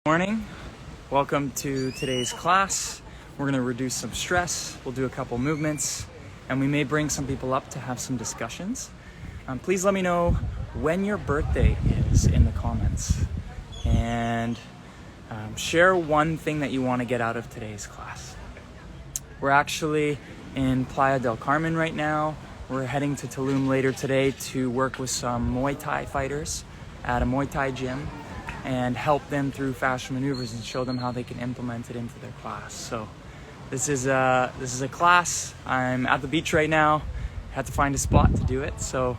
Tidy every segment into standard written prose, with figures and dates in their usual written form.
Morning, welcome to today's class. We're going to reduce some stress, we'll do a couple movements, and we may bring some people up to have some discussions. Please let me know when your birthday is in the comments, and share one thing that you want to get out of today's class. We're actually in Playa del Carmen right now. We're heading to Tulum later today to work with some Muay Thai fighters at a Muay Thai gym and help them through Fascial Maneuvers and show them how they can implement it into their class. So this is a class. I'm at the beach right now. Had to find a spot to do it. So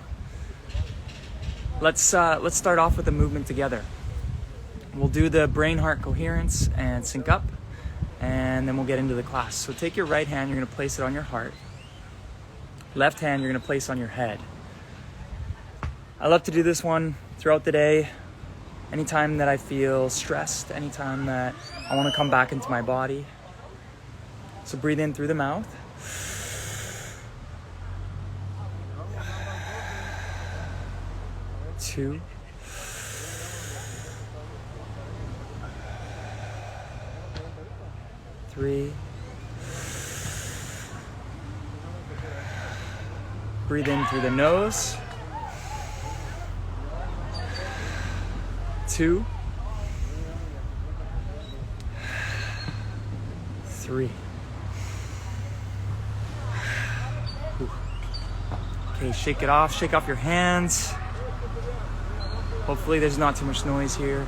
let's start off with a movement together. We'll do the brain-heart coherence and sync up, and then we'll get into the class. So take your right hand, you're gonna place it on your heart. Left hand, you're gonna place on your head. I love to do this one throughout the day. Anytime that I feel stressed, anytime that I want to come back into my body. So breathe in through the mouth. 2. 3. Breathe in through the nose. 2. 3. Okay, shake it off. Shake off your hands. Hopefully there's not too much noise here.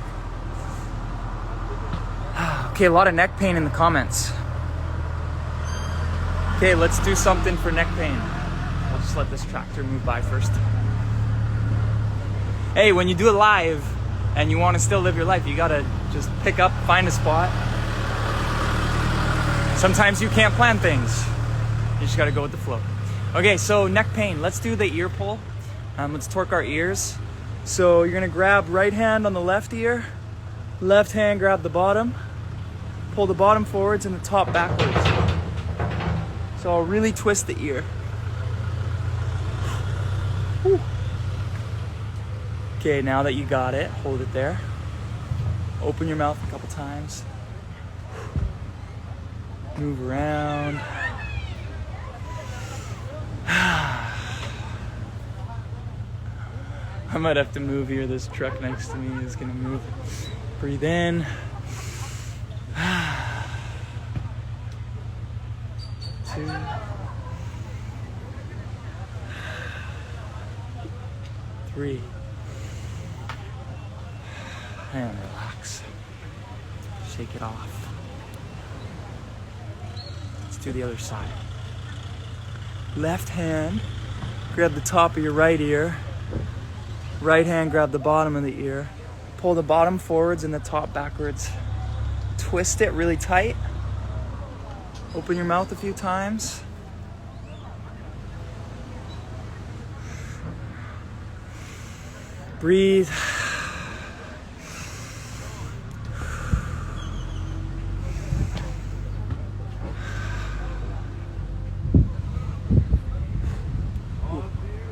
Okay, a lot of neck pain in the comments. Okay, let's do something for neck pain. I'll just let this tractor move by first. Hey, when you do it live, and you want to still live your life, you gotta just pick up, find a spot. Sometimes you can't plan things. You just gotta go with the flow. Okay, so neck pain. Let's do the ear pull. Let's torque our ears. So you're gonna grab right hand on the left ear, left hand grab the bottom, pull the bottom forwards and the top backwards. So I'll really twist the ear. Whew. Okay, now that you got it, hold it there. Open your mouth a couple times. Move around. I might have to move here. This truck next to me is gonna move. Breathe in. 2. 3. And relax. Shake it off. Let's do the other side. Left hand, grab the top of your right ear. Right hand, grab the bottom of the ear. Pull the bottom forwards and the top backwards. Twist it really tight. Open your mouth a few times. Breathe.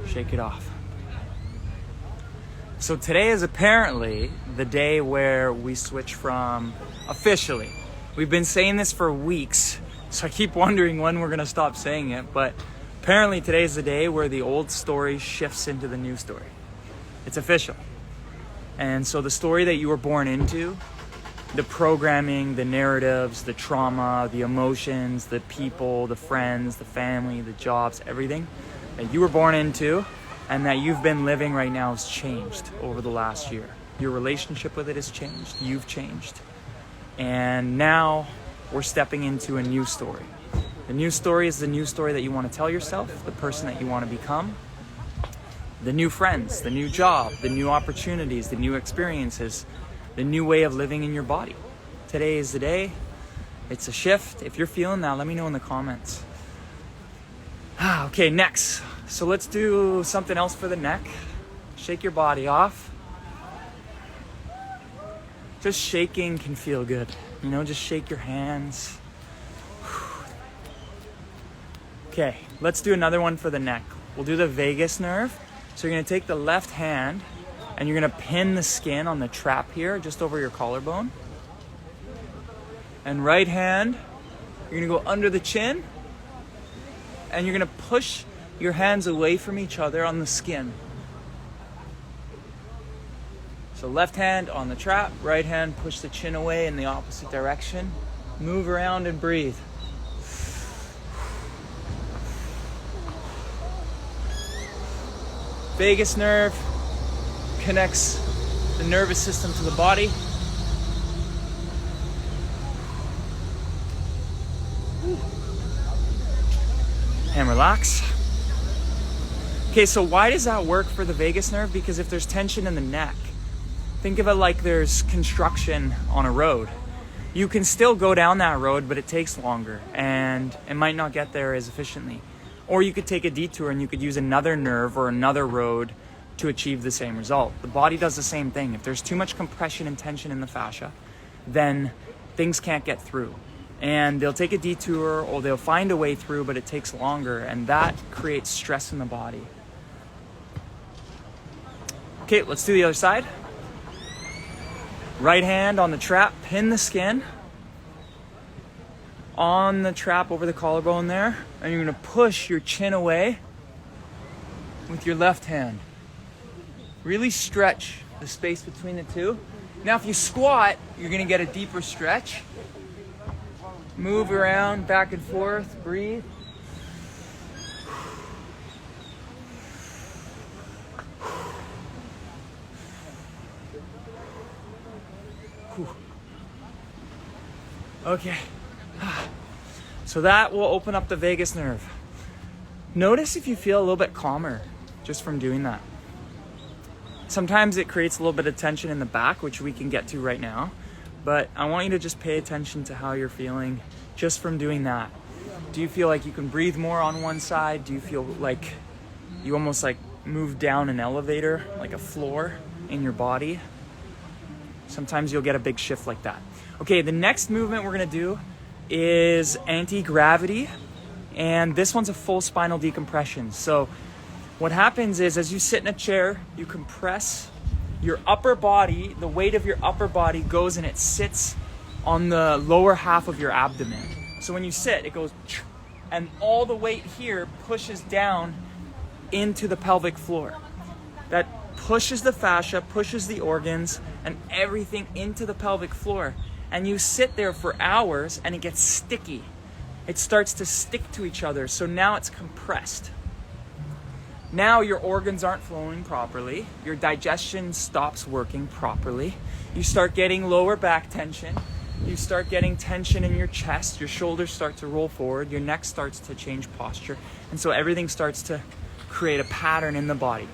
Shake it off. So today is apparently the day where we switch from officially. We've been saying this for weeks, so I keep wondering when we're gonna stop saying it, but apparently today is the day where the old story shifts into the new story. It's official. And so the story that you were born into, the programming, the narratives, the trauma, the emotions, the people, the friends, the family, the jobs, everything that you were born into and that you've been living right now has changed over the last year. Your relationship with it has changed. You've changed. And now we're stepping into a new story. The new story is the new story that you want to tell yourself, the person that you want to become, the new friends, the new job, the new opportunities, the new experiences, the new way of living in your body. Today is the day. It's a shift. If you're feeling that, let me know in the comments. Okay, next. So let's do something else for the neck. Shake your body off. Just shaking can feel good. You know, just shake your hands. Okay, let's do another one for the neck. We'll do the vagus nerve. So you're gonna take the left hand and you're gonna pin the skin on the trap here, just over your collarbone. And right hand, you're gonna go under the chin, and you're gonna push your hands away from each other on the skin. So left hand on the trap, right hand push the chin away in the opposite direction. Move around and breathe. Vagus nerve connects the nervous system to the body. And relax. Okay, so why does that work for the vagus nerve? Because if there's tension in the neck, think of it like there's construction on a road. You can still go down that road, but it takes longer and it might not get there as efficiently. Or you could take a detour and you could use another nerve or another road to achieve the same result. The body does the same thing. If there's too much compression and tension in the fascia, then things can't get through. And they'll take a detour or they'll find a way through, but it takes longer, and that creates stress in the body. Okay, let's do the other side. Right hand on the trap, pin the skin on the trap over the collarbone there, and you're gonna push your chin away with your left hand. Really stretch the space between the two. Now if you squat, you're gonna get a deeper stretch. Move around, back and forth, breathe. Okay, so that will open up the vagus nerve. Notice if you feel a little bit calmer just from doing that. Sometimes it creates a little bit of tension in the back, which we can get to right now, but I want you to just pay attention to how you're feeling just from doing that. Do you feel like you can breathe more on one side? Do you feel like you almost like move down an elevator, like a floor in your body? Sometimes you'll get a big shift like that. Okay, the next movement we're gonna do is anti-gravity, and this one's a full spinal decompression. So what happens is as you sit in a chair, you compress your upper body, the weight of your upper body goes and it sits on the lower half of your abdomen. So when you sit, it goes, and all the weight here pushes down into the pelvic floor. That pushes the fascia, pushes the organs, and everything into the pelvic floor. And you sit there for hours and it gets sticky. It starts to stick to each other, so now it's compressed. Now your organs aren't flowing properly, your digestion stops working properly, you start getting lower back tension, you start getting tension in your chest, your shoulders start to roll forward, your neck starts to change posture, and so everything starts to create a pattern in the body.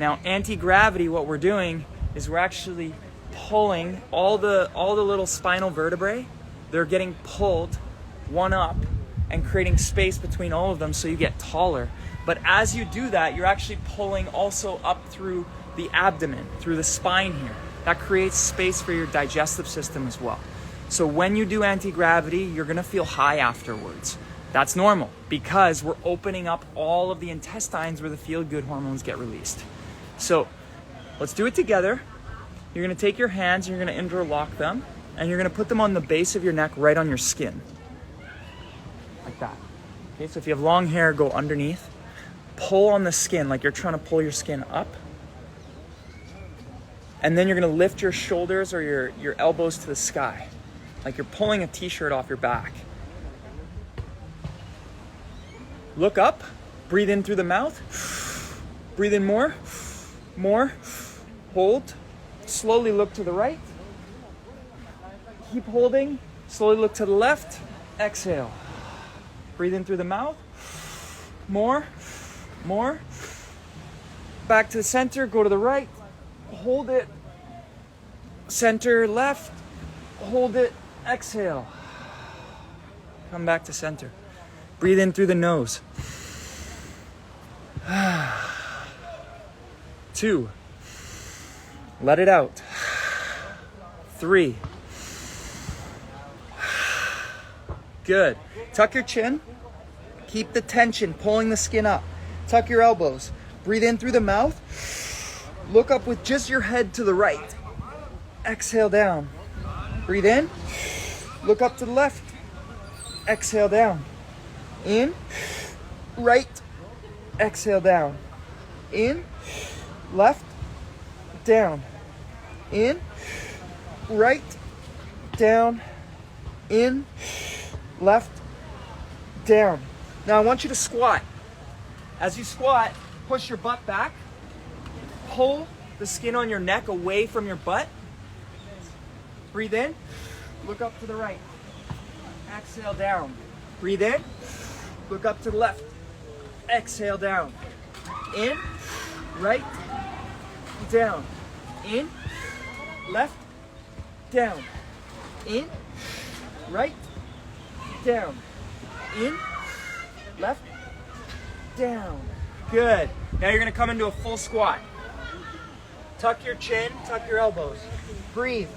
Now, anti-gravity, what we're doing is we're actually pulling all the little spinal vertebrae, they're getting pulled one up and creating space between all of them so you get taller. But as you do that, you're actually pulling also up through the abdomen, through the spine here. That creates space for your digestive system as well. So when you do anti-gravity, you're gonna feel high afterwards. That's normal because we're opening up all of the intestines where the feel-good hormones get released. So let's do it together. You're gonna take your hands, and you're gonna interlock them, and you're gonna put them on the base of your neck right on your skin. Like that. Okay, so if you have long hair, go underneath. Pull on the skin like you're trying to pull your skin up. And then you're gonna lift your shoulders or your elbows to the sky. Like you're pulling a t-shirt off your back. Look up, breathe in through the mouth. Breathe in more, hold. Slowly look to the right. Keep holding, slowly look to the left. Exhale. Breathe in through the mouth. More. Back to the center, go to the right. Hold it. Center, left. Hold it. Exhale. Come back to center. Breathe in through the nose. 2. Let it out. 3. Good. Tuck your chin. Keep the tension, pulling the skin up. Tuck your elbows. Breathe in through the mouth. Look up with just your head to the right. Exhale down. Breathe in. look up to the left, exhale down, in, right, exhale down, in, left, down, in, right, down, in, left, down. Now I want you to squat. As you squat, push your butt back, pull the skin on your neck away from your butt. Breathe in, look up to the right, exhale down. Breathe in, look up to the left, exhale down. In, right, down. In, left, down. In, right, down. In, left, down. Good. Now you're gonna come into a full squat. Tuck your chin, tuck your elbows. Breathe.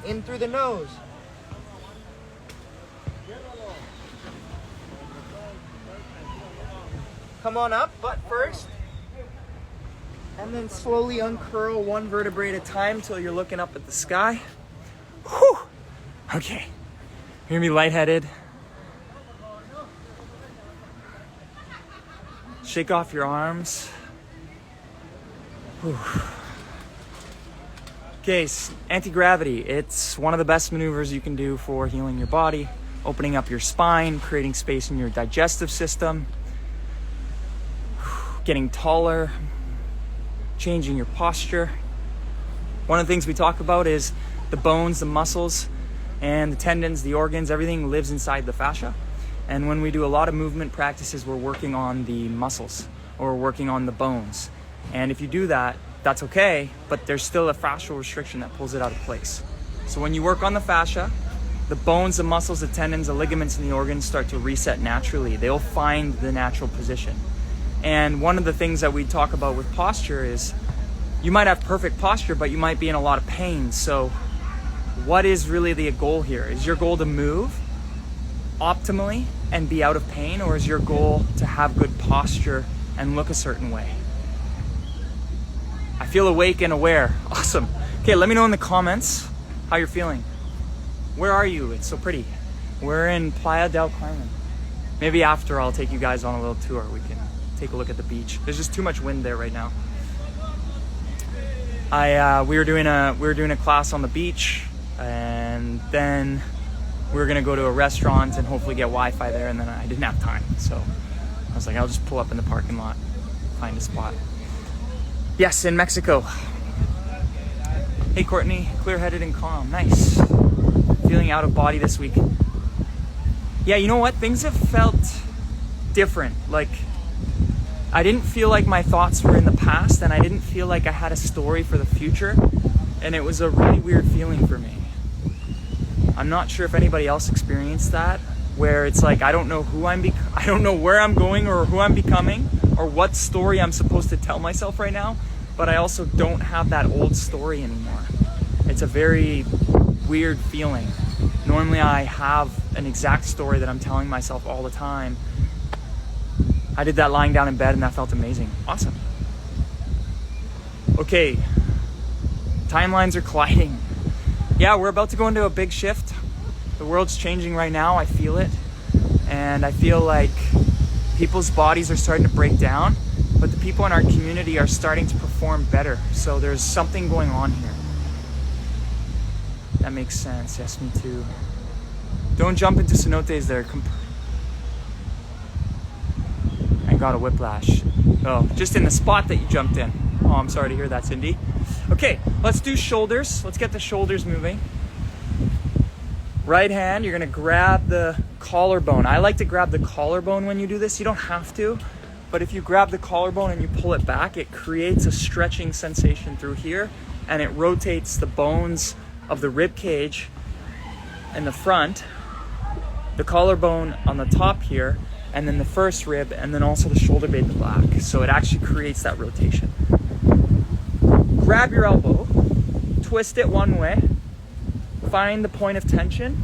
In through the nose. Come on up, butt first. And then slowly uncurl one vertebrae at a time till you're looking up at the sky. Whew. Okay. You're gonna be lightheaded. Shake off your arms. Whew. Okay, anti-gravity. It's one of the best maneuvers you can do for healing your body, opening up your spine, creating space in your digestive system, getting taller, changing your posture. One of the things we talk about is the bones, the muscles, and the tendons, the organs, everything lives inside the fascia. And when we do a lot of movement practices, we're working on the muscles or we're working on the bones. And if you do that, that's okay, but there's still a fascial restriction that pulls it out of place. So when you work on the fascia, the bones, the muscles, the tendons, the ligaments, and the organs start to reset naturally. They'll find the natural position. And one of the things that we talk about with posture is you might have perfect posture, but you might be in a lot of pain. So what is really the goal here? Is your goal to move optimally and be out of pain, or is your goal to have good posture and look a certain way? I feel awake and aware. Awesome. Okay, let me know in the comments how you're feeling. Where are you? It's so pretty. We're in Playa del Carmen. Maybe after I'll take you guys on a little tour. We can take a look at the beach. There's just too much wind there right now. We were doing a class on the beach, and then we were gonna go to a restaurant and hopefully get Wi-Fi there, and then I didn't have time. So I was like, I'll just pull up in the parking lot, find a spot. Yes, in Mexico. Hey Courtney, clear-headed and calm. Nice. Feeling out of body this week. Yeah, you know what? Things have felt different. Like, I didn't feel like my thoughts were in the past, and I didn't feel like I had a story for the future. And it was a really weird feeling for me. I'm not sure if anybody else experienced that, where it's like I don't know I don't know where I'm going or who I'm becoming or what story I'm supposed to tell myself right now, but I also don't have that old story anymore. It's a very weird feeling. Normally I have an exact story that I'm telling myself all the time. I did that lying down in bed and that felt amazing. Awesome. Okay, timelines are colliding. Yeah, we're about to go into a big shift. The world's changing right now, I feel it. And I feel like people's bodies are starting to break down, but the people in our community are starting to perform better. So there's something going on here. That makes sense. Yes, me too. Don't jump into cenotes there. I got a whiplash. Oh, just in the spot that you jumped in. Oh, I'm sorry to hear that, Cindy. Okay, let's do shoulders. Let's get the shoulders moving. Right hand, you're gonna grab the collarbone. I like to grab the collarbone when you do this. You don't have to, but if you grab the collarbone and you pull it back, it creates a stretching sensation through here, and it rotates the bones of the rib cage in the front, the collarbone on the top here, and then the first rib, and then also the shoulder blade in the back. So it actually creates that rotation. Grab your elbow, twist it one way, find the point of tension.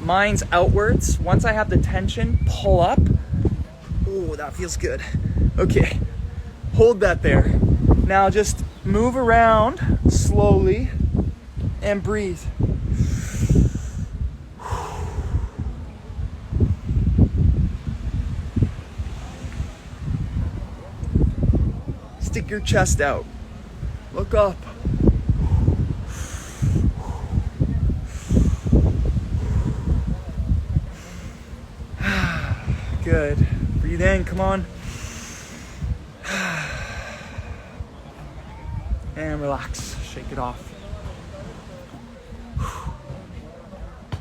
Mine's outwards. Once I have the tension, pull up. Ooh, that feels good. Okay, hold that there. Now just move around slowly and breathe. Stick your chest out. Look up. Good. Breathe in, come on. And relax, shake it off.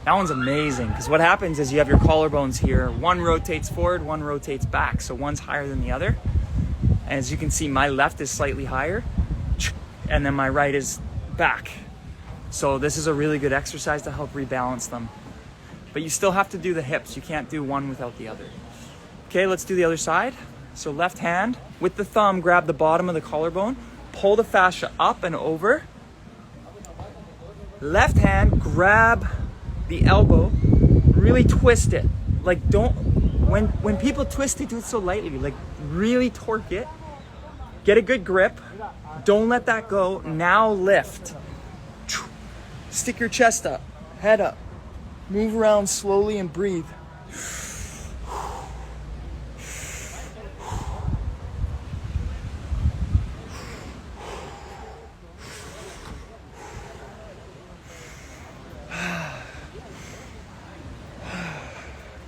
That one's amazing, because what happens is you have your collarbones here. One rotates forward, one rotates back. So one's higher than the other. As you can see, my left is slightly higher, and then my right is back. So this is a really good exercise to help rebalance them. But you still have to do the hips. You can't do one without the other. Okay, let's do the other side. So left hand, with the thumb, grab the bottom of the collarbone, pull the fascia up and over. Left hand, grab the elbow, really twist it. Like when people twist, they do it so lightly. Like really torque it. Get a good grip. Don't let that go. Now lift. Stick your chest up, head up. Move around slowly and breathe.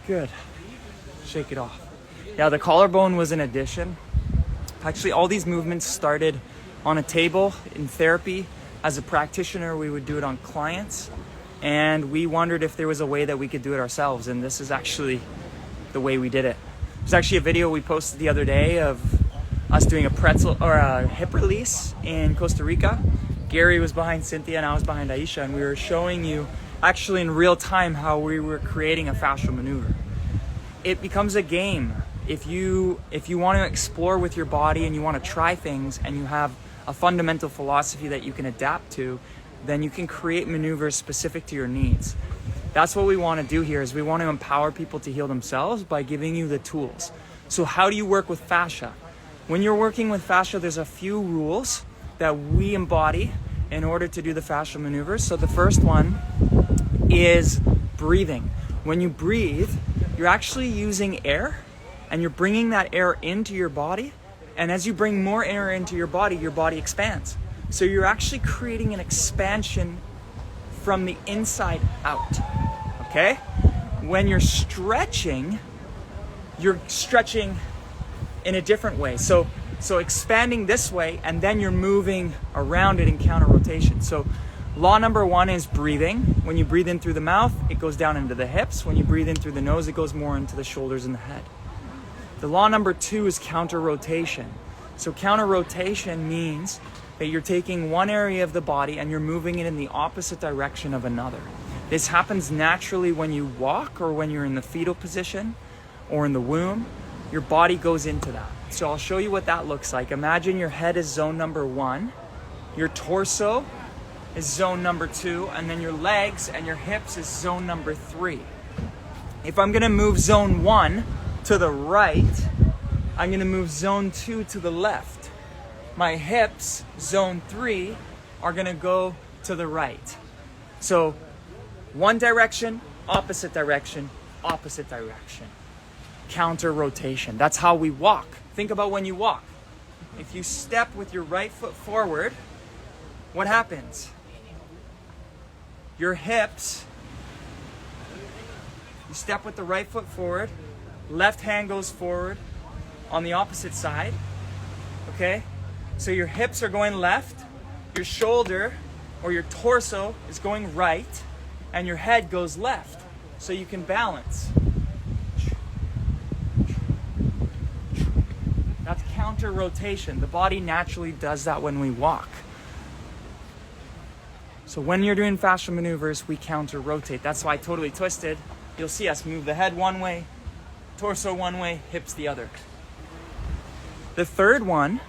Good. Shake it off. Yeah, the collarbone was an addition. Actually, all these movements started on a table in therapy. As a practitioner, we would do it on clients. And we wondered if there was a way that we could do it ourselves. And this is actually the way we did it. There's actually a video we posted the other day of us doing a pretzel or a hip release in Costa Rica. Gary was behind Cynthia and I was behind Aisha. And we were showing you actually in real time how we were creating a fascial maneuver. It becomes a game. If you want to explore with your body and you want to try things and you have a fundamental philosophy that you can adapt to, then you can create maneuvers specific to your needs. That's what we want to do here, is we want to empower people to heal themselves by giving you the tools. So how do you work with fascia? When you're working with fascia, there's a few rules that we embody in order to do the fascial maneuvers. So the first one is breathing. When you breathe, you're actually using air and you're bringing that air into your body. And as you bring more air into your body expands. So you're actually creating an expansion from the inside out, okay? When you're stretching in a different way. So expanding this way, and then you're moving around it in counter rotation. So law number one is breathing. When you breathe in through the mouth, it goes down into the hips. When you breathe in through the nose, it goes more into the shoulders and the head. The law number two is counter rotation. So counter rotation means that you're taking one area of the body and you're moving it in the opposite direction of another. This happens naturally when you walk or when you're in the fetal position or in the womb. Your body goes into that. So I'll show you what that looks like. Imagine your head is zone number one, your torso is zone number two, and then your legs and your hips is zone number three. If I'm gonna move zone one to the right, I'm gonna move zone two to the left. My hips, zone three, are gonna go to the right. So one direction, opposite direction, opposite direction. Counter rotation. That's how we walk. Think about when you walk. If you step with your right foot forward, what happens? Your hips, you step with the right foot forward, left hand goes forward on the opposite side, okay? So your hips are going left, your shoulder or your torso is going right, and your head goes left, so you can balance. That's counter rotation. The body naturally does that when we walk. So when you're doing fascial maneuvers, we counter rotate. That's why totally twisted, you'll see us move the head one way, torso one way, hips the other. The third one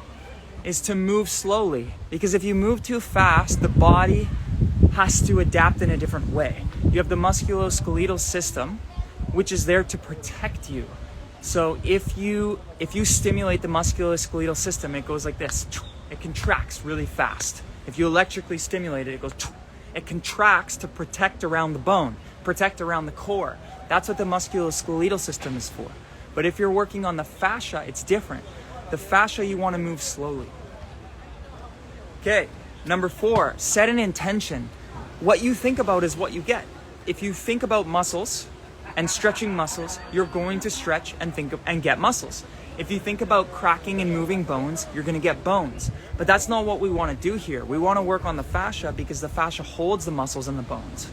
is to move slowly, because if you move too fast, the body has to adapt in a different way. You have the musculoskeletal system, which is there to protect you. So if you stimulate the musculoskeletal system, it goes like this. It contracts really fast. If you electrically stimulate it, it goes. It contracts to protect around the bone, protect around the core. That's what the musculoskeletal system is for. But if you're working on the fascia, it's different. The fascia you want to move slowly. Okay, number 4, set an intention. What you think about is what you get. If you think about muscles and stretching muscles, you're going to stretch and get muscles. If you think about cracking and moving bones, you're going to get bones. But that's not what we want to do here. We want to work on the fascia because the fascia holds the muscles and the bones.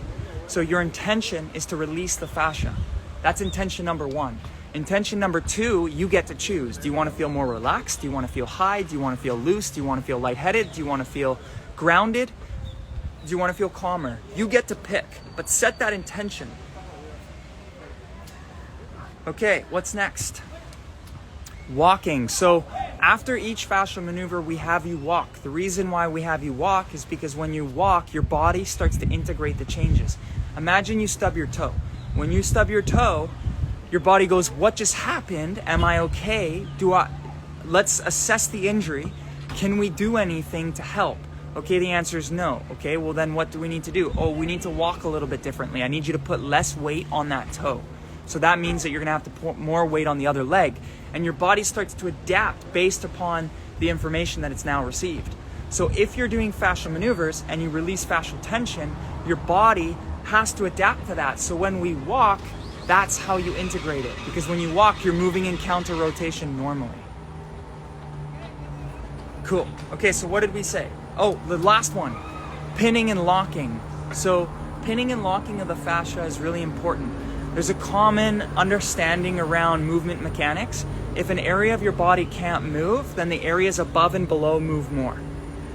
So your intention is to release the fascia. That's intention number 1. Intention number 2, you get to choose. Do you want to feel more relaxed? Do you want to feel high? Do you want to feel loose? Do you want to feel lightheaded? Do you want to feel grounded? Do you want to feel calmer? You get to pick, but set that intention. Okay, what's next? Walking. So after each fascial maneuver, we have you walk. The reason why we have you walk is because when you walk, your body starts to integrate the changes. Imagine you stub your toe. When you stub your toe, your body goes, what just happened? Am I okay? Let's assess the injury. Can we do anything to help? Okay, the answer is no. Okay, well then what do we need to do? Oh, we need to walk a little bit differently. I need you to put less weight on that toe. So that means that you're gonna have to put more weight on the other leg, and your body starts to adapt based upon the information that it's now received. So if you're doing fascial maneuvers and you release fascial tension, your body has to adapt to that. So when we walk, that's how you integrate it. Because when you walk, you're moving in counter rotation normally. Cool. Okay, so what did we say? Oh, the last one, pinning and locking. So pinning and locking of the fascia is really important. There's a common understanding around movement mechanics. If an area of your body can't move, then the areas above and below move more.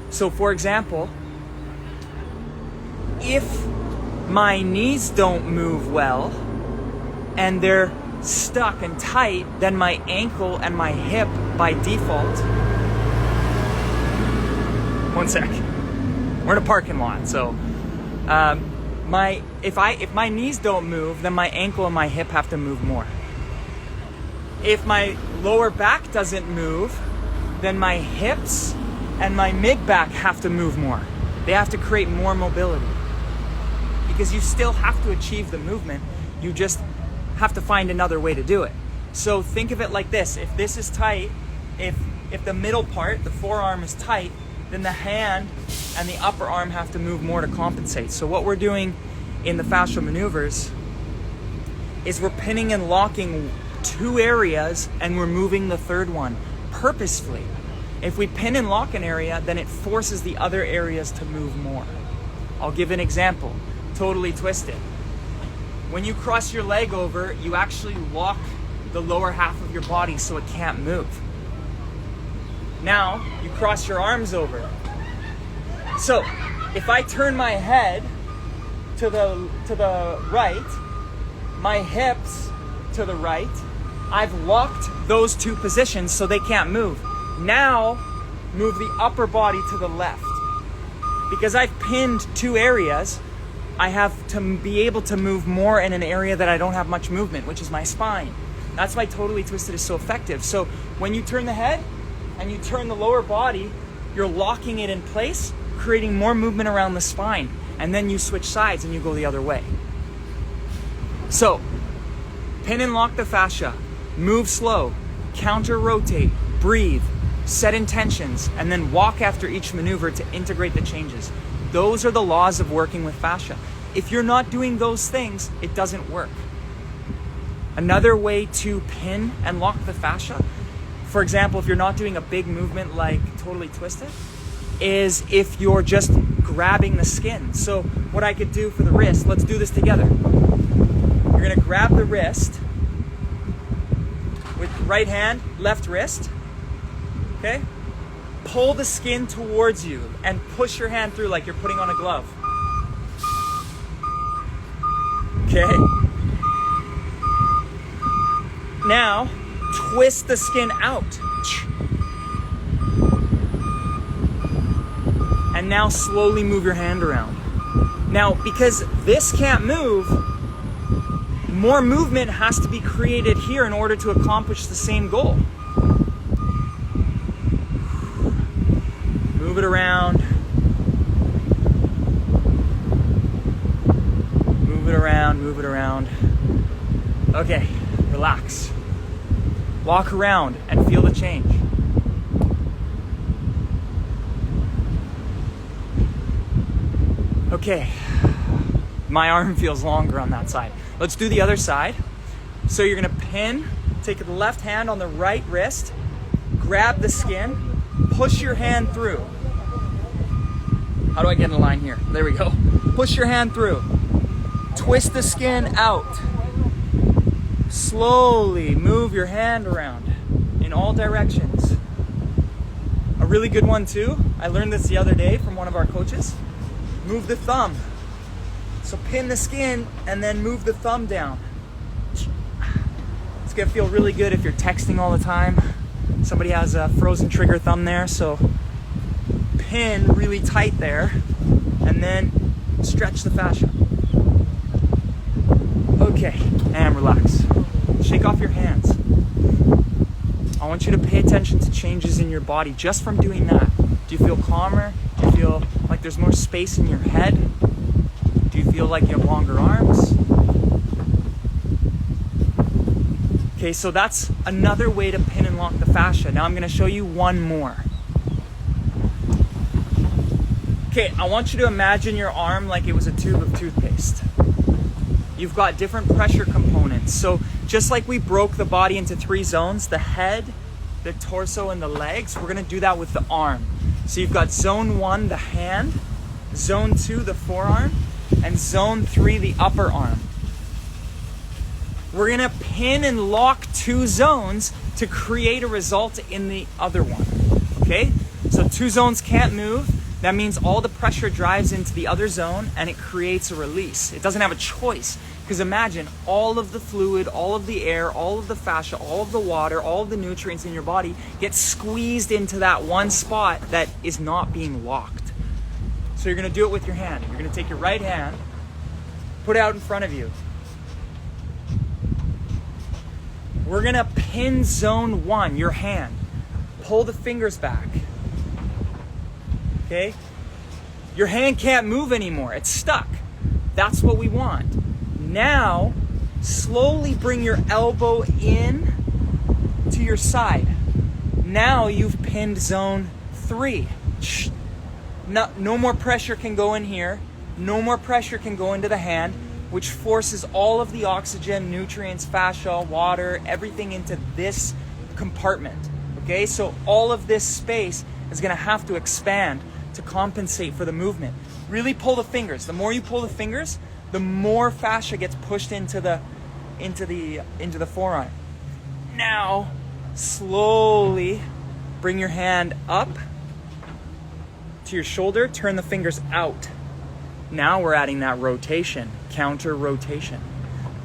So for example, if my knees don't move well and they're stuck and tight, then my ankle and my hip by default. One sec. We're in a parking lot, so if my knees don't move, then my ankle and my hip have to move more. If my lower back doesn't move, then my hips and my mid-back have to move more. They have to create more mobility. Because you still have to achieve the movement, you just have to find another way to do it. So think of it like this. If this is tight, if the middle part, the forearm is tight, then the hand and the upper arm have to move more to compensate. So what we're doing in the fascial maneuvers is we're pinning and locking 2 areas and we're moving the 3rd one purposefully. If we pin and lock an area, then it forces the other areas to move more. I'll give an example. Totally twisted. When you cross your leg over, you actually lock the lower half of your body so it can't move. Now, you cross your arms over. So, if I turn my head to the right, my hips to the right, I've locked those 2 positions so they can't move. Now, move the upper body to the left. Because I've pinned 2 areas, I have to be able to move more in an area that I don't have much movement, which is my spine. That's why Totally Twisted is so effective. So when you turn the head and you turn the lower body, you're locking it in place, creating more movement around the spine. And then you switch sides and you go the other way. So, pin and lock the fascia, move slow, counter rotate, breathe, set intentions, and then walk after each maneuver to integrate the changes. Those are the laws of working with fascia. If you're not doing those things, it doesn't work. Another way to pin and lock the fascia, for example, if you're not doing a big movement like Totally Twisted, is if you're just grabbing the skin. So what I could do for the wrist, let's do this together. You're gonna grab the wrist with right hand, left wrist, okay? Pull the skin towards you and push your hand through like you're putting on a glove. Okay? Now, twist the skin out. And now slowly move your hand around. Now, because this can't move, more movement has to be created here in order to accomplish the same goal. Move it around. Move it around, move it around. Okay, relax. Walk around and feel the change. Okay, my arm feels longer on that side. Let's do the other side. So you're gonna pin, take the left hand on the right wrist, grab the skin, push your hand through. How do I get in a line here? There we go. Push your hand through. Twist the skin out. Slowly move your hand around in all directions. A really good one too, I learned this the other day from one of our coaches. Move the thumb. So pin the skin and then move the thumb down. It's gonna feel really good if you're texting all the time. Somebody has a frozen trigger thumb there, so pin really tight there and then stretch the fascia. Okay, and relax. Shake off your hands. I want you to pay attention to changes in your body just from doing that. Do you feel calmer? Do you feel like there's more space in your head? Do you feel like you have longer arms? Okay, so that's another way to pin and lock the fascia. Now I'm gonna show you one more. Okay, I want you to imagine your arm like it was a tube of toothpaste. You've got different pressure components. So just like we broke the body into 3 zones, the head, the torso, and the legs, we're gonna do that with the arm. So you've got zone 1, the hand, zone 2, the forearm, and zone 3, the upper arm. We're gonna pin and lock 2 zones to create a result in the other one, okay? So 2 zones can't move. That means all the pressure drives into the other zone and it creates a release. It doesn't have a choice, because imagine all of the fluid, all of the air, all of the fascia, all of the water, all of the nutrients in your body get squeezed into that one spot that is not being locked. So you're gonna do it with your hand. You're gonna take your right hand, put it out in front of you. We're gonna pin zone 1, your hand. Pull the fingers back. Okay? Your hand can't move anymore. It's stuck. That's what we want. Now, slowly bring your elbow in to your side. Now you've pinned zone 3. No more pressure can go in here. No more pressure can go into the hand, which forces all of the oxygen, nutrients, fascia, water, everything into this compartment. Okay? So all of this space is gonna have to expand to compensate for the movement. Really pull the fingers. The more you pull the fingers, the more fascia gets pushed into the forearm. Now, slowly bring your hand up to your shoulder, turn the fingers out. Now we're adding that rotation, counter rotation.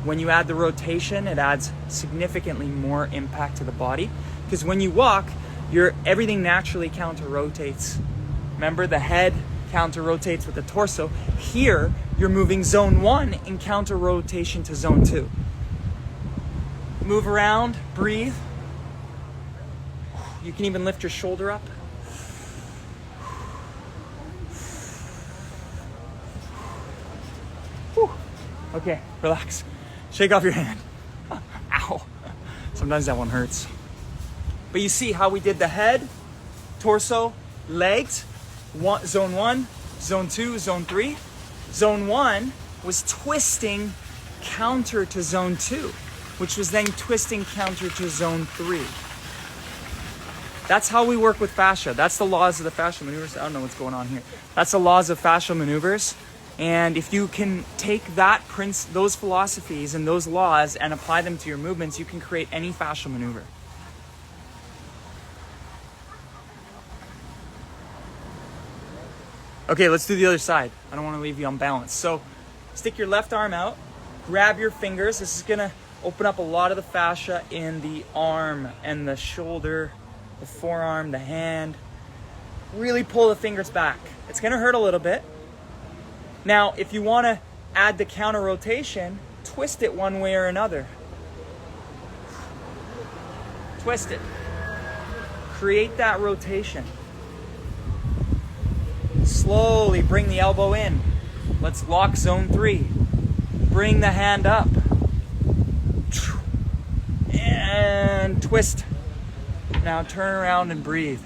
When you add the rotation, it adds significantly more impact to the body, because when you walk, everything naturally counter rotates. Remember, the head counter rotates with the torso. Here, you're moving zone 1 in counter rotation to zone 2. Move around, breathe. You can even lift your shoulder up. Whew. Okay, relax. Shake off your hand. Ow. Sometimes that one hurts. But you see how we did the head, torso, legs, zone 1, zone 2, zone 3. Zone 1 was twisting counter to zone 2, which was then twisting counter to zone 3. That's how we work with fascia. That's the laws of the fascial maneuvers. I don't know what's going on here. That's the laws of fascial maneuvers. And if you can take those philosophies and those laws and apply them to your movements, you can create any fascial maneuver. Okay, let's do the other side. I don't want to leave you unbalanced. So stick your left arm out, grab your fingers. This is gonna open up a lot of the fascia in the arm and the shoulder, the forearm, the hand. Really pull the fingers back. It's gonna hurt a little bit. Now, if you wanna add the counter rotation, twist it one way or another. Twist it. Create that rotation. Slowly bring the elbow in. Let's lock zone 3. Bring the hand up. And twist. Now turn around and breathe.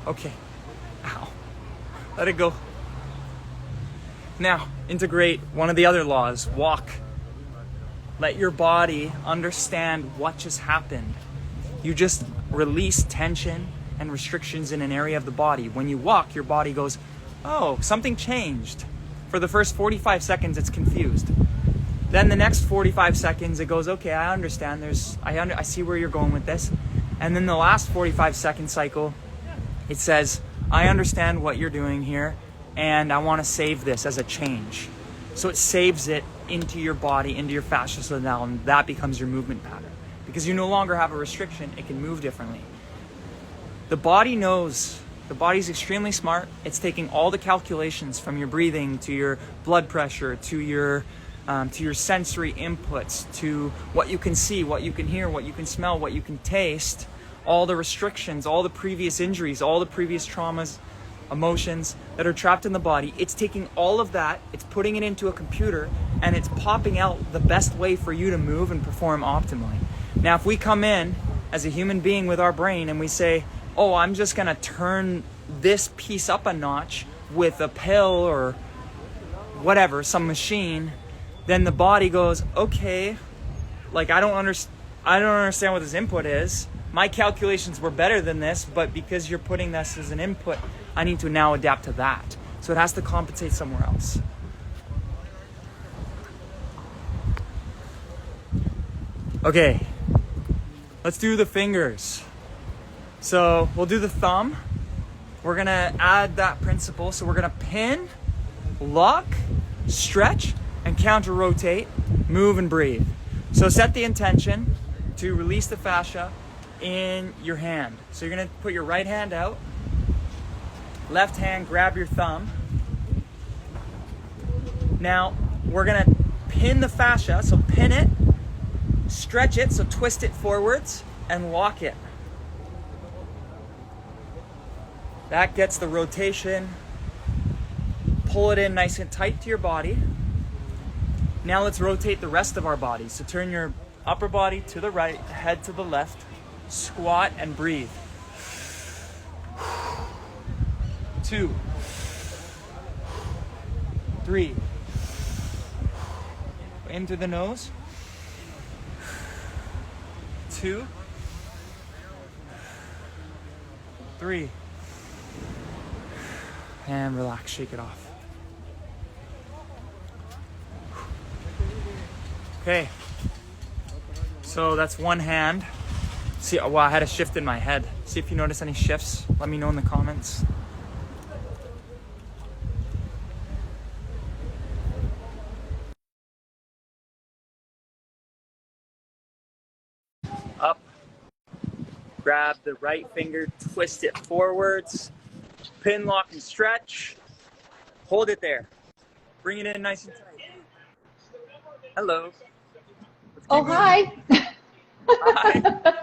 Okay. Ow. Let it go. Now, integrate one of the other laws. Walk. Let your body understand what just happened. You just release tension and restrictions in an area of the body. When you walk, your body goes, oh, something changed. For the first 45 seconds, it's confused. Then the next 45 seconds, it goes, okay, I understand. I see where you're going with this. And then the last 45-second cycle, it says, I understand what you're doing here, and I want to save this as a change. So it saves it into your body, into your fascia, so now that becomes your movement pattern. Because you no longer have a restriction, it can move differently. The body knows, the body's extremely smart. It's taking all the calculations from your breathing to your blood pressure, to your sensory inputs, to what you can see, what you can hear, what you can smell, what you can taste, all the restrictions, all the previous injuries, all the previous traumas, emotions that are trapped in the body. It's taking all of that, it's putting it into a computer, and it's popping out the best way for you to move and perform optimally. Now, if we come in as a human being with our brain and we say, oh, I'm just gonna turn this piece up a notch with a pill or whatever, some machine, then the body goes, okay, like I don't understand what this input is. My calculations were better than this, but because you're putting this as an input, I need to now adapt to that. So it has to compensate somewhere else. Okay, let's do the fingers. So we'll do the thumb. We're gonna add that principle. So we're gonna pin, lock, stretch, and counter rotate, move and breathe. So set the intention to release the fascia in your hand. So you're gonna put your right hand out, left hand grab your thumb. Now we're gonna pin the fascia, so pin it, stretch it, so twist it forwards, and lock it. That gets the rotation. Pull it in nice and tight to your body. Now let's rotate the rest of our body. So turn your upper body to the right, head to the left, squat and breathe. 2, 3. In through the nose. 2, 3. And relax, shake it off. Okay, so that's one hand. See, well, I had a shift in my head. See if you notice any shifts. Let me know in the comments. Up, grab the right finger, twist it forwards, pin, lock, and stretch. Hold it there. Bring it in nice and tight. Hello. Oh, hi. Hi.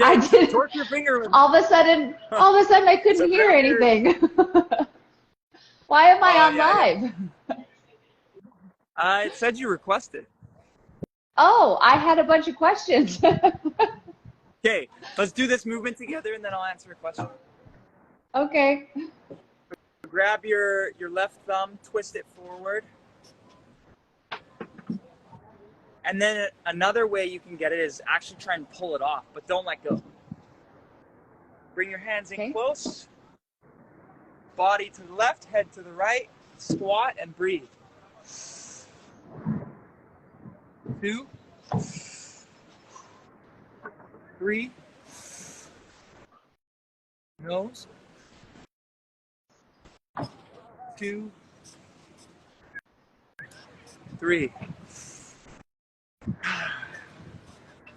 I did. Torque your finger. All of a sudden I couldn't hear anything. Why am I on live? It said you requested. Oh, I had a bunch of questions. Okay, let's do this movement together and then I'll answer a question. Okay. Grab your left thumb, twist it forward. And then another way you can get it is actually try and pull it off, but don't let go. Bring your hands in close. Body to the left, head to the right. Squat and breathe. 2, 3. Nose. 2, 3.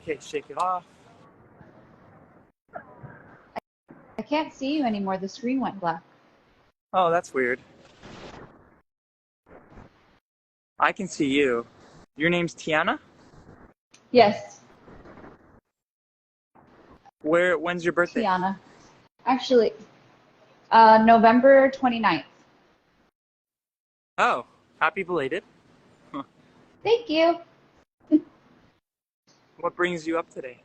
Okay, shake it off. I can't see you anymore. The screen went black. Oh, that's weird. I can see you. Your name's Tiana? Yes, When's your birthday? Tiana. Actually, November 29th. Oh, happy belated. Thank you. What brings you up today?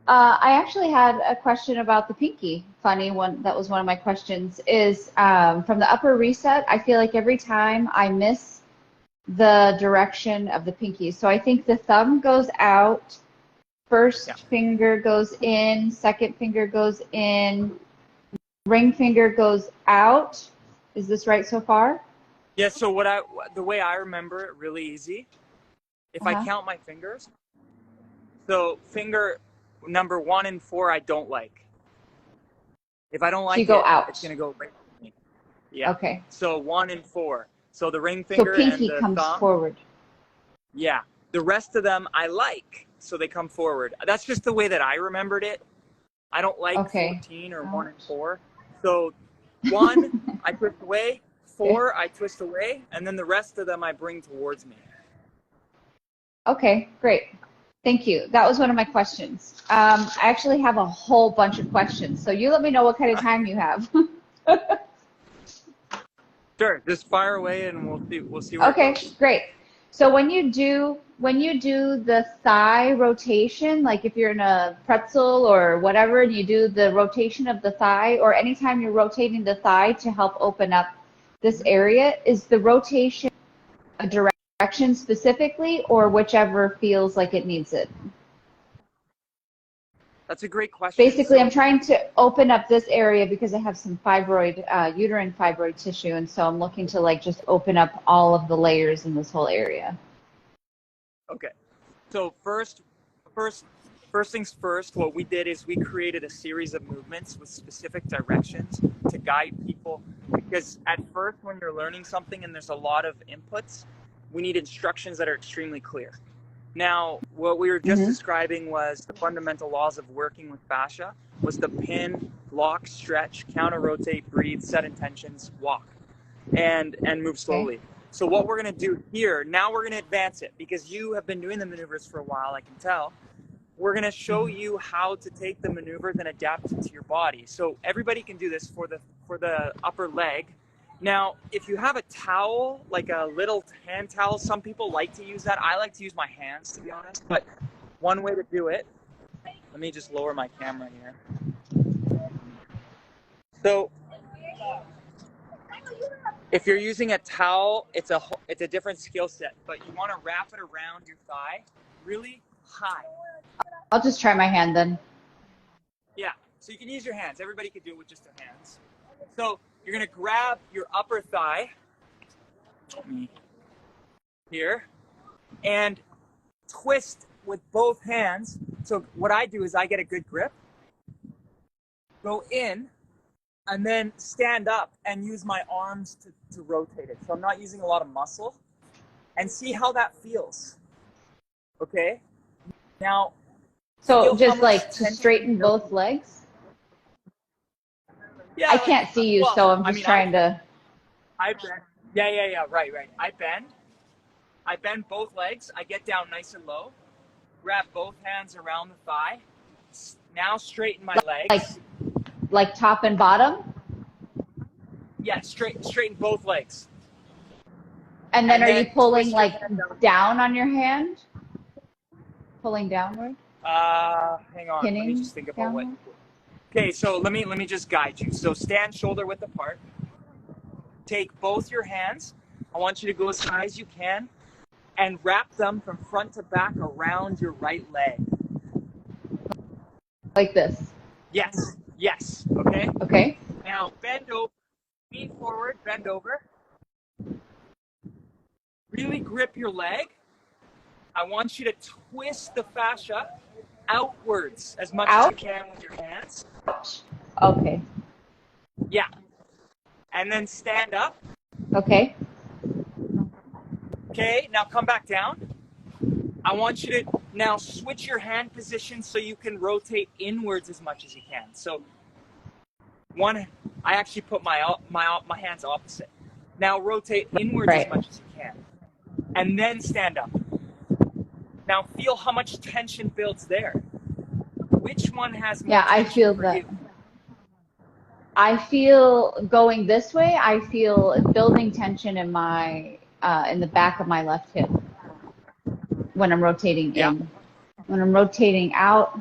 I actually had a question about the pinky. Funny one. That was one of my questions. Is from the upper reset. I feel like every time I miss the direction of the pinky. So I think the thumb goes out, first finger goes in, second finger goes in, ring finger goes out. Is this right so far? Yeah. So the way I remember it, really easy. If I count my fingers, so finger number 1 and 4, I don't like. If I don't like go out. it's gonna go right to me. Yeah. Okay. So 1 and 4. So the ring finger so pinky and the comes thumb. forward. Yeah. The rest of them I like, so they come forward. That's just the way that I remembered it. I don't like 14 or 1 and 4. So 1, I twist away. 4, I twist away, and then the rest of them I bring towards me. Okay, great. Thank you. That was one of my questions. I actually have a whole bunch of questions, so you let me know what kind of time you have. Sure, just fire away and we'll see where Okay, it goes. great. So when you do the thigh rotation, like if you're in a pretzel or whatever, and you do the rotation of the thigh, or anytime you're rotating the thigh to help open up this area, is the rotation a direction specifically, or whichever feels like it needs it? That's a great question. Basically, I'm trying to open up this area because I have some uterine fibroid tissue, and so I'm looking to like just open up all of the layers in this whole area. Okay. So first things first, what we did is we created a series of movements with specific directions to guide people, because at first when you're learning something and there's a lot of inputs, we need instructions that are extremely clear. Now, what we were just describing was the fundamental laws of working with fascia, was the pin, lock, stretch, counter, rotate, breathe, set intentions, walk, and move slowly. Okay. So what we're going to do here, now we're going to advance it, because you have been doing the maneuvers for a while, I can tell. We're going to show you how to take the maneuvers and adapt it to your body. So everybody can do this for the upper leg. Now, if you have a towel, like a little hand towel, some people like to use that. I like to use my hands, to be honest. But one way to do it, let me just lower my camera here. So if you're using a towel, it's a different skill set, but you want to wrap it around your thigh really high. I'll just try my hand then. Yeah, so you can use your hands. Everybody can do it with just their hands. So you're going to grab your upper thigh here and twist with both hands. So what I do is I get a good grip, go in, and then stand up and use my arms to rotate it. So I'm not using a lot of muscle, and see how that feels. Okay? Now, so just like to straighten both legs? Yeah, I can't see you, so I'm just trying to. I bend. Yeah. Right. I bend both legs. I get down nice and low. Grab both hands around the thigh. Now straighten my legs. Like top and bottom? Yeah, straighten both legs. And then are you pulling like down on your hand? Pulling downward? Hang on. Pinning let me just think about downward? what. Okay, so let me just guide you. So stand shoulder width apart. Take both your hands. I want you to go as high as you can and wrap them from front to back around your right leg. Like this? Yes. Okay? Okay. Now bend over, lean forward, bend over. Really grip your leg. I want you to twist the fascia outwards as much as you can with your hands. Okay. Yeah. And then stand up. Okay. Okay, now come back down. I want you to now switch your hand position so you can rotate inwards as much as you can. So I actually put my hands opposite. Now rotate inwards as Right. much as you can. And then stand up. Now feel how much tension builds there. Which one has more Yeah, I tension feel for that. you? I feel going this way, I feel building tension in my in the back of my left hip when I'm rotating Yeah. in. When I'm rotating out,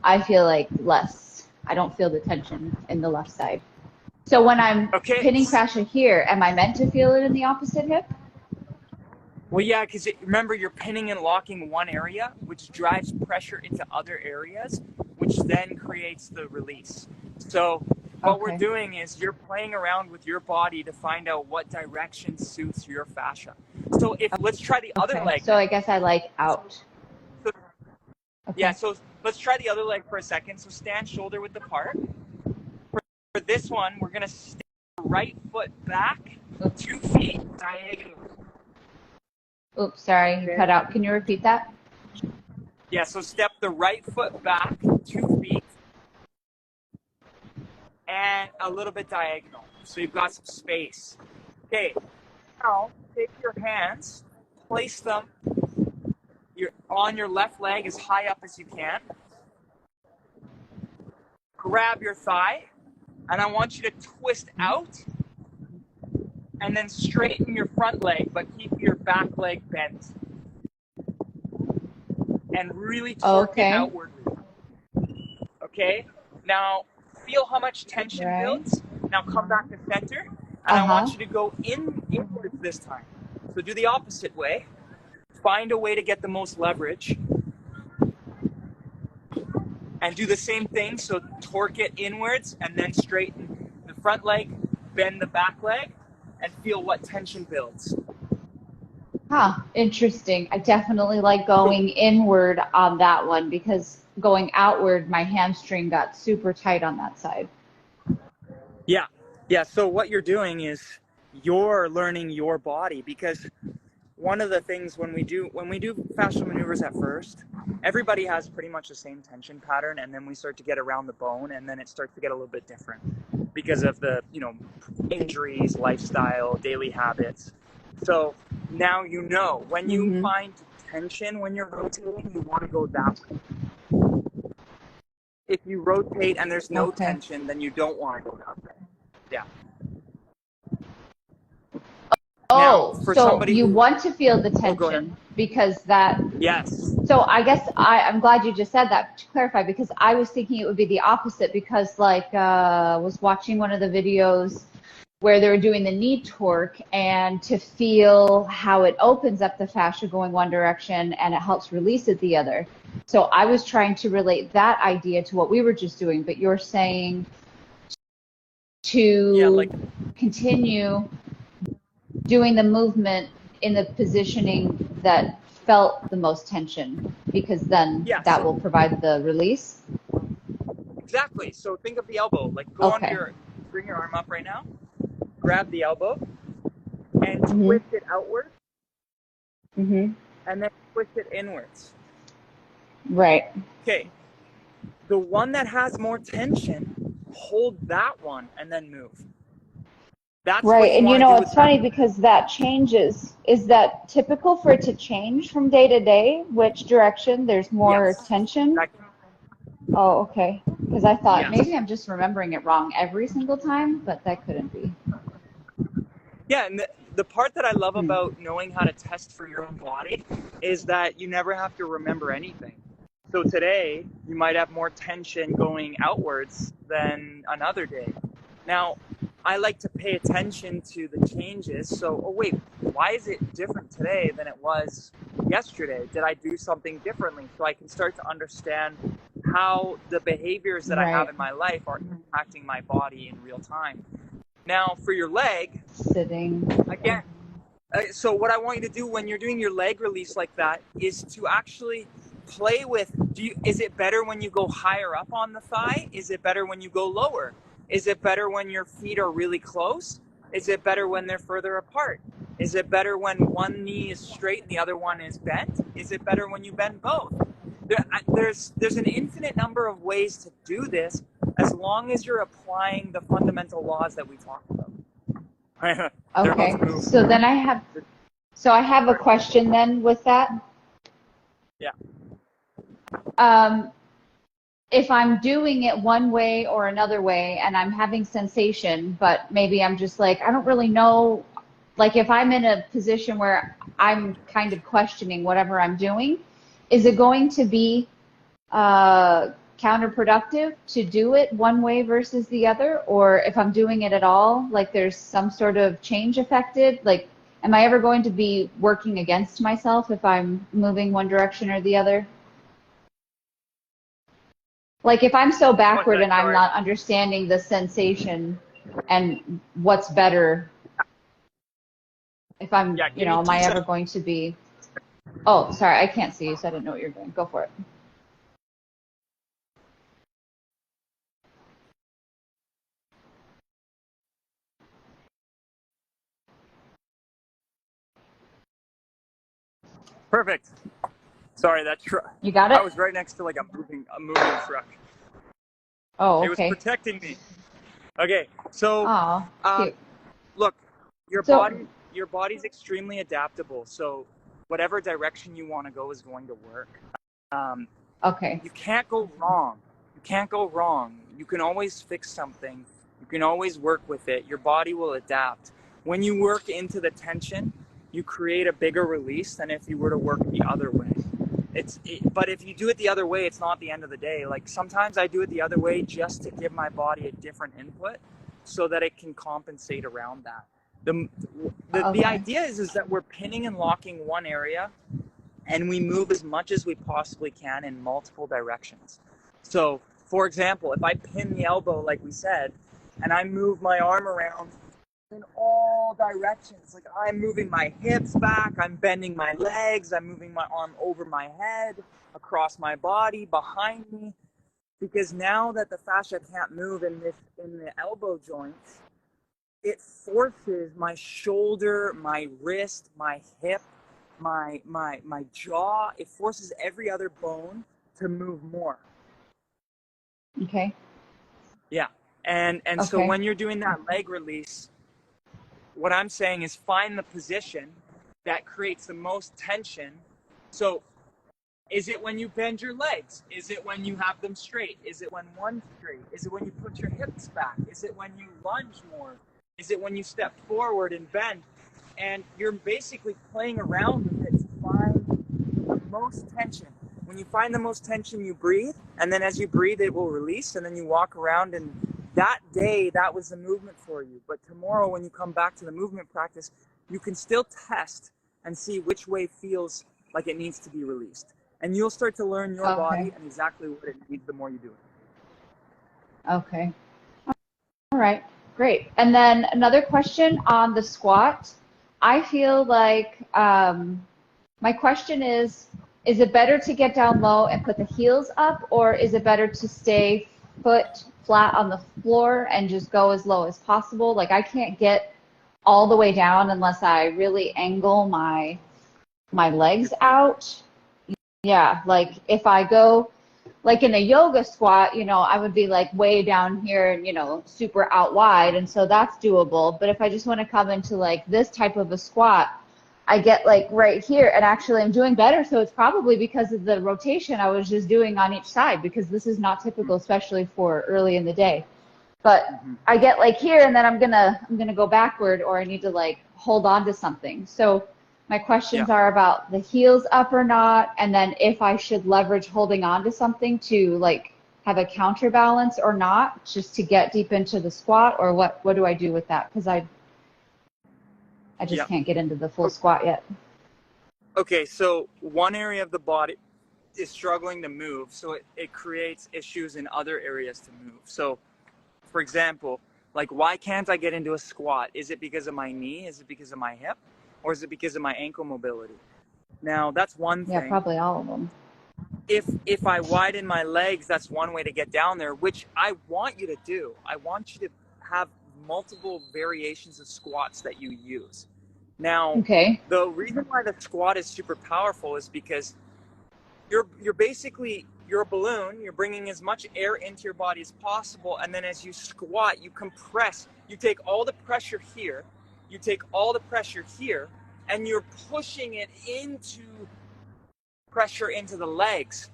I feel like less. I don't feel the tension in the left side. So when I'm Okay. pinning fascia here, am I meant to feel it in the opposite hip? Well, yeah, because remember, you're pinning and locking one area, which drives pressure into other areas, which then creates the release. So what we're Okay. doing is you're playing around with your body to find out what direction suits your fascia. So let's try the other Okay. leg So now. I guess I like out. So, yeah, Okay. so let's try the other leg for a second. So stand shoulder width apart. For this one, we're going to step the right foot back 2 feet diagonal. Oops, sorry, you cut out. Can you repeat that? Yeah, so step the right foot back 2 feet and a little bit diagonal. So you've got some space. Okay, now take your hands, place them on your left leg as high up as you can. Grab your thigh, and I want you to twist out and then straighten your front leg, but keep your back leg bent. And really torque it outwardly. Okay? Now, feel how much tension builds. Now come back to center, and I want you to go inwards this time. So do the opposite way. Find a way to get the most leverage. And do the same thing, so torque it inwards, and then straighten the front leg, bend the back leg, and feel what tension builds. Huh, interesting. I definitely like going inward on that one because going outward, my hamstring got super tight on that side. Yeah. Yeah. So what you're doing is you're learning your body, because one of the things when we do fascial maneuvers at first, everybody has pretty much the same tension pattern, and then we start to get around the bone, and then it starts to get a little bit different because of the, injuries, lifestyle, daily habits. So now when you find tension when you're rotating, you want to go that way. If you rotate and there's no tension, then you don't want to go that way. Yeah. Oh, Now, for so somebody you who, want to feel the oh, go ahead. tension because that. Yes. So I guess I'm glad you just said that to clarify, because I was thinking it would be the opposite, because was watching one of the videos where they were doing the knee torque, and to feel how it opens up the fascia going one direction and it helps release it the other. So I was trying to relate that idea to what we were just doing, but you're saying to continue doing the movement in the positioning that felt the most tension, because then that will provide the release. Exactly. So think of the elbow. Like bring your arm up right now, grab the elbow, and twist it outward, and then twist it inwards. Right. Okay. The one that has more tension, hold that one and then move. That's right. And it's funny because that changes. Is that typical for it to change from day to day? Which direction there's more tension? Oh, okay. Because I thought maybe I'm just remembering it wrong every single time, but that couldn't be. Yeah, and the part that I love about knowing how to test for your own body is that you never have to remember anything. So today, you might have more tension going outwards than another day. Now, I like to pay attention to the changes. So, why is it different today than it was yesterday? Did I do something differently? So I can start to understand how the behaviors that I have in my life are impacting my body in real time. Now, for your leg, sitting again, so what I want you to do when you're doing your leg release like that is to actually play with, is it better when you go higher up on the thigh? Is it better when you go lower? Is it better when your feet are really close? Is it better when they're further apart? Is it better when one knee is straight and the other one is bent? Is it better when you bend both? There's an infinite number of ways to do this, as long as you're applying the fundamental laws that we talked about. They're about Okay. to move. So then I have a question then with that. Yeah. If I'm doing it one way or another way and I'm having sensation, but maybe I'm just like, I don't really know, like if I'm in a position where I'm kind of questioning whatever I'm doing, is it going to be counterproductive to do it one way versus the other? Or if I'm doing it at all, like there's some sort of change affected, like am I ever going to be working against myself if I'm moving one direction or the other? Like if I'm so backward and I'm not understanding the sensation and what's better, if I'm, Yeah, you give me know, am 2 I ever seconds. going to be, oh, sorry, I can't see you, so I didn't know what you're doing. Go for it. Perfect. Sorry, that truck. You got I it? was right next to like a moving truck. Oh, It was okay. protecting me. Okay, so Oh, cute. look, your So, body's extremely adaptable. So whatever direction you want to go is going to work. Um, okay. you can't go wrong. You can't go wrong. You can always fix something. You can always work with it. Your body will adapt. When you work into the tension, you create a bigger release than if you were to work the other way. But if you do it the other way, it's not the end of the day. Like sometimes I do it the other way just to give my body a different input so that it can compensate around that. The Okay. idea is that we're pinning and locking one area and we move as much as we possibly can in multiple directions. So, for example, if I pin the elbow, like we said, and I move my arm around in all directions, like I'm moving my hips back, I'm bending my legs, I'm moving my arm over my head, across my body, behind me, because now that the fascia can't move in the elbow joints, it forces my shoulder, my wrist, my hip, my jaw, it forces every other bone to move more. Okay. Yeah. And so Okay. when you're doing that leg release, what I'm saying is find the position that creates the most tension. So is it when you bend your legs? Is it when you have them straight? Is it when one's straight? Is it when you put your hips back? Is it when you lunge more? Is it when you step forward and bend? And you're basically playing around with it to find the most tension. When you find the most tension, you breathe, and then as you breathe, it will release, and then you walk around, and that day, that was the movement for you. But tomorrow, when you come back to the movement practice, you can still test and see which way feels like it needs to be released. And you'll start to learn your Okay. body and exactly what it needs the more you do it. Okay. All right. Great. And then another question on the squat. I feel like my question is it better to get down low and put the heels up, or is it better to stay foot flat on the floor and just go as low as possible? Like I can't get all the way down unless I really angle my legs out. Yeah, like if I go like in a yoga squat, you know, I would be like way down here and, you know, super out wide. And so that's doable. But if I just want to come into like this type of a squat, I get like right here and actually I'm doing better. So it's probably because of the rotation I was just doing on each side because this is not typical, especially for early in the day. But I get like here and then I'm gonna go backward or I need to like hold on to something. So my Yeah. questions are about the heels up or not, and then if I should leverage holding on to something to like have a counterbalance or not, just to get deep into the squat, or what do I do with that? Because I just Yeah. can't get into the full squat yet. Okay, so one area of the body is struggling to move, so it creates issues in other areas to move. So, for example, like why can't I get into a squat? Is it because of my knee? Is it because of my hip? Or is it because of my ankle mobility? Now, that's one Yeah, thing. probably all of them. If I widen my legs, that's one way to get down there, which I want you to do. I want you to have multiple variations of squats that you use. Now, Okay. the reason why the squat is super powerful is because you're basically, you're a balloon. You're bringing as much air into your body as possible, and then as you squat, you compress. You take all the pressure here, you take all the pressure here, and you're pushing it into pressure into the legs.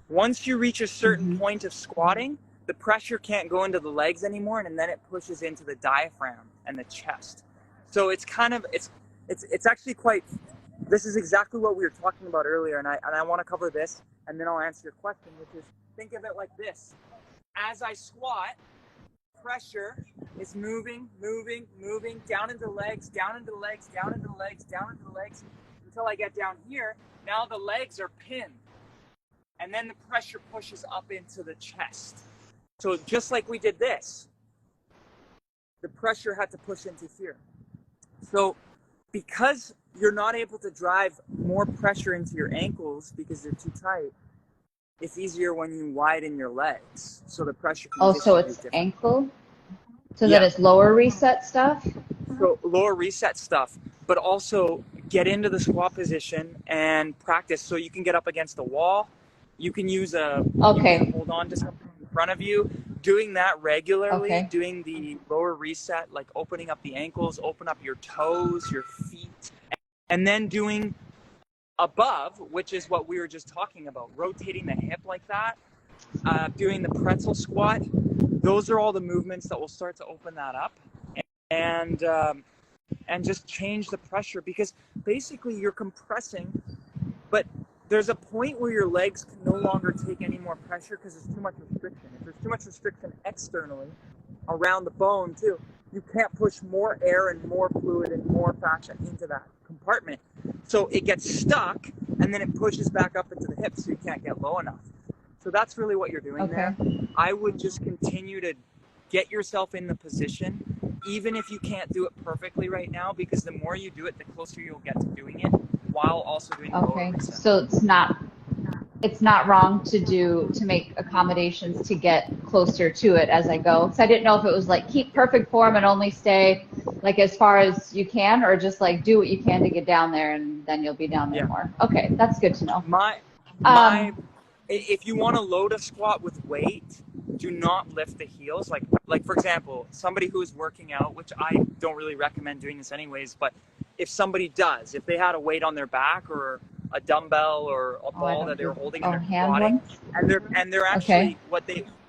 Once you reach a certain Mm-hmm. point of squatting, the pressure can't go into the legs anymore, and then it pushes into the diaphragm and the chest. So it's kind of it's actually quite. This is exactly what we were talking about earlier, and I want to cover this, and then I'll answer your question, which is, think of it like this: as I squat, pressure is moving, moving, moving down into the legs, down into the legs, down into the legs, down into the legs, until I get down here. Now the legs are pinned, and then the pressure pushes up into the chest. So just like we did this, the pressure had to push into here. So because you're not able to drive more pressure into your ankles because they're too tight, it's easier when you widen your legs, so the pressure can Oh, so distribute it's differently. ankle. So that Yeah. it's lower reset stuff. So lower reset stuff, but also get into the squat position and practice. So you can get up against the wall. You can you can Okay. hold on to something in front of you. Doing that regularly, Okay. doing the lower reset, like opening up the ankles, open up your toes, your feet, and then doing above, which is what we were just talking about, rotating the hip like that, doing the pretzel squat. Those are all the movements that will start to open that up. And just change the pressure, because basically you're compressing, but there's a point where your legs can no longer take any more pressure because there's too much restriction. If there's too much restriction externally around the bone too, you can't push more air and more fluid and more fascia into that compartment. So it gets stuck, and then it pushes back up into the hips, so you can't get low enough. So that's really what you're doing Okay. there. I would just continue to get yourself in the position, even if you can't do it perfectly right now, because the more you do it, the closer you'll get to doing it, while also doing the lower Okay. reset. So it's not wrong to make accommodations to get closer to it as I go. So I didn't know if it was like keep perfect form and only stay like as far as you can, or just like do what you can to get down there and then you'll be down there Yeah. more. Okay, that's good to know. My Um, if you want to load a squat with weight, do not lift the heels. Like for example, somebody who is working out, which I don't really recommend doing this anyways, but if somebody does, if they had a weight on their back or a dumbbell or a oh, I ball don't that they were do holding and oh, they're hand squatting, ones. and they're Okay. actually,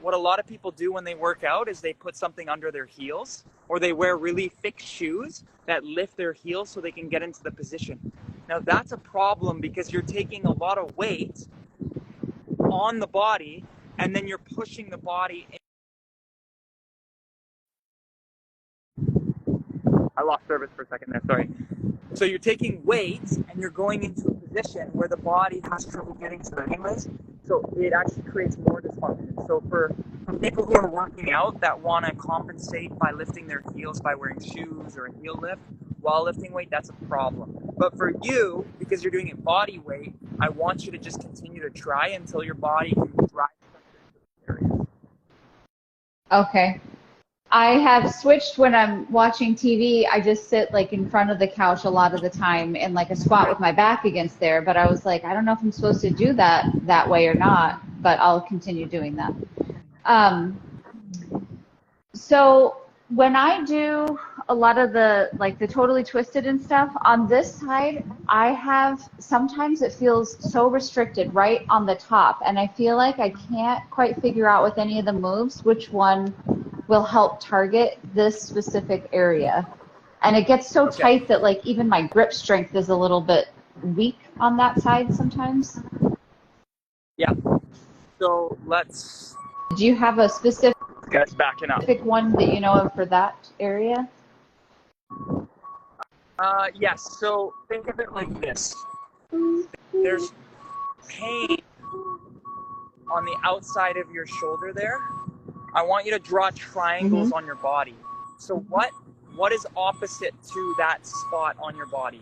what a lot of people do when they work out is they put something under their heels, or they wear really thick shoes that lift their heels so they can get into the position. Now that's a problem, because you're taking a lot of weight on the body, and then you're pushing the body in. I lost service for a second there, sorry. So you're taking weight and you're going into a position where the body has trouble getting to it anyways. So it actually creates more dysfunction. So for people who are working out that want to compensate by lifting their heels by wearing shoes or a heel lift while lifting weight, that's a problem. But for you, because you're doing it body weight, I want you to just continue to try until your body can drive pressure into those areas. Okay. I have switched when I'm watching TV. I just sit like in front of the couch a lot of the time in like a squat with my back against there. But I was like, I don't know if I'm supposed to do that way or not, but I'll continue doing that. Um, so when I do a lot of the like the totally twisted and stuff on this side, I have sometimes it feels so restricted right on the top, and I feel like I can't quite figure out with any of the moves which one will help target this specific area. And it gets so Okay. tight that like even my grip strength is a little bit weak on that side sometimes. Yeah. So let's Do you have a specific get backing up. one that you know of for that area? Yes. So think of it like this. There's pain on the outside of your shoulder there. I want you to draw Mm-hmm. triangles on your body. So what is opposite to that spot on your body?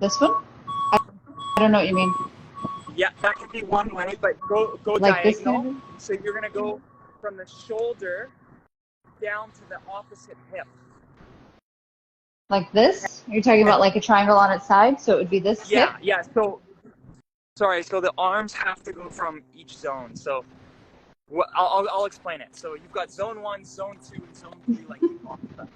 This one? I don't know what you mean. Yeah, that could be one way, but go Like this kind of diagonal. thing? So you're gonna go from the shoulder down to the opposite hip. Like this? You're talking about like a triangle on its side, so it would be this hip? Yeah. So, sorry. So the arms have to go from each zone. So, I'll explain it. So you've got zone 1, zone 2, and zone 3, like you talked about.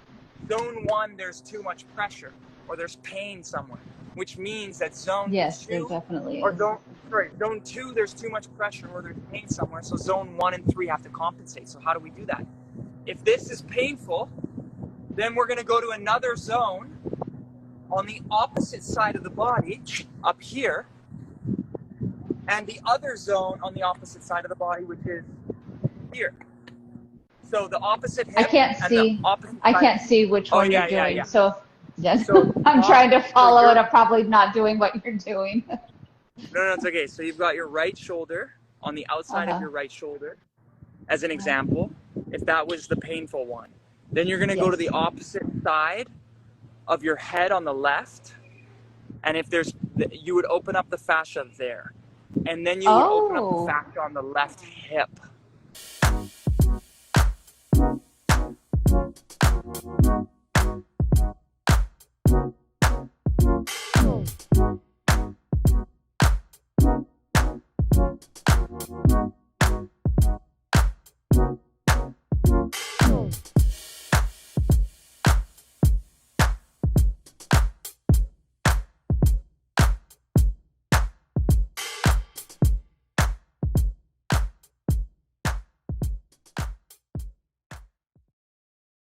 Zone 1, there's too much pressure, or there's pain somewhere, which means that zone Yes, there 2, definitely or is. zone 2, there's too much pressure, or there's pain somewhere. So zone 1 and 3 have to compensate. So how do we do that? If this is painful, then we're going to go to another zone on the opposite side of the body, up here, and the other zone on the opposite side of the body, which is here. So the opposite hip I can't and the see. opposite I side. can't see which Oh one yeah, you're yeah, doing. yeah. So yes, So I'm trying to follow you're, it. I'm probably not doing what you're doing. no, it's okay. So you've got your right shoulder on the outside of Uh-huh. your right shoulder, as an example, if that was the painful one. Then you're going to go to Yes. the opposite side of your head on the left, and if there's, you would open up the fascia there, and then you would open up the Oh. fascia on the left hip.